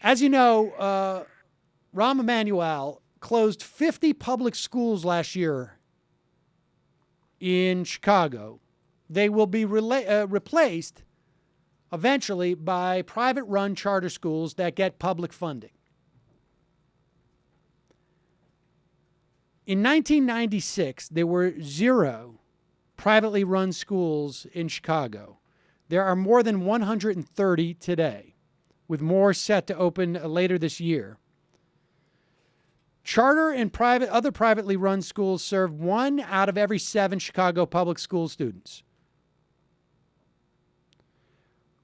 As you know, Rahm Emanuel closed 50 public schools last year in Chicago. They will be replaced eventually by private-run charter schools that get public funding. In 1996, there were 0 privately run schools in Chicago. There are more than 130 today, with more set to open later this year. Charter and other privately run schools serve 1 out of every 7 Chicago public school students.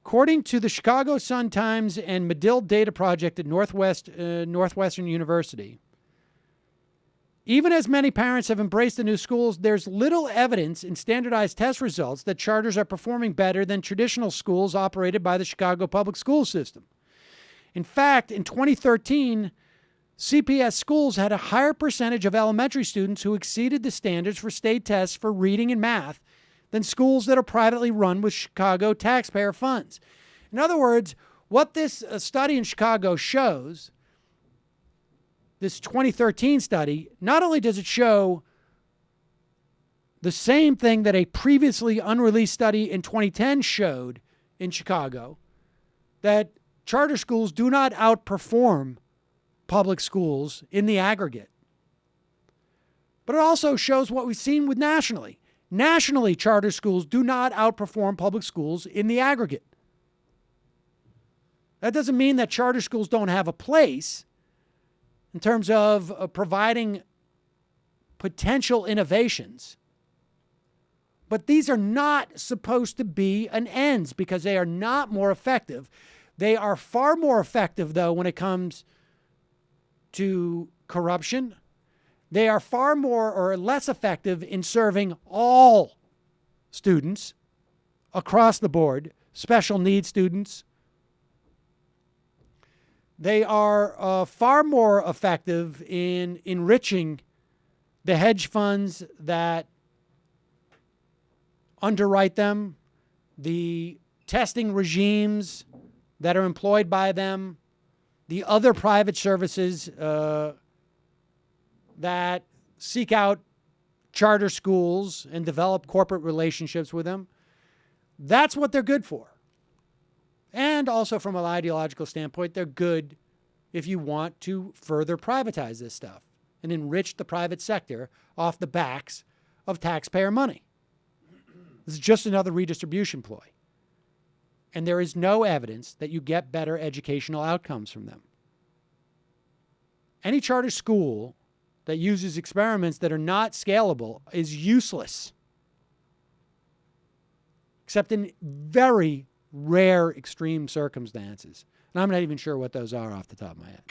According to the Chicago Sun-Times and Medill Data Project at Northwestern University, even as many parents have embraced the new schools, there's little evidence in standardized test results that charters are performing better than traditional schools operated by the Chicago public school system. In fact, in 2013, CPS schools had a higher percentage of elementary students who exceeded the standards for state tests for reading and math than schools that are privately run with Chicago taxpayer funds. In other words, what this study in Chicago shows, this 2013 study, not only does it show the same thing that a previously unreleased study in 2010 showed in Chicago, that charter schools do not outperform public schools in the aggregate, but it also shows what we've seen with nationally. Nationally, charter schools do not outperform public schools in the aggregate. That doesn't mean that charter schools don't have a place in terms of providing potential innovations. But these are not supposed to be an ends because they are not more effective. They are far more effective, though, when it comes to corruption. They are far more or less effective in serving all students across the board, special needs students. They are far more effective in enriching the hedge funds that underwrite them, the testing regimes that are employed by them, the other private services that seek out charter schools and develop corporate relationships with them. That's what they're good for. And also from an ideological standpoint, they're good if you want to further privatize this stuff and enrich the private sector off the backs of taxpayer money. This is just another redistribution ploy. And there is no evidence that you get better educational outcomes from them. Any charter school that uses experiments that are not scalable is useless, except in very rare extreme circumstances. And I'm not even sure what those are off the top of my head.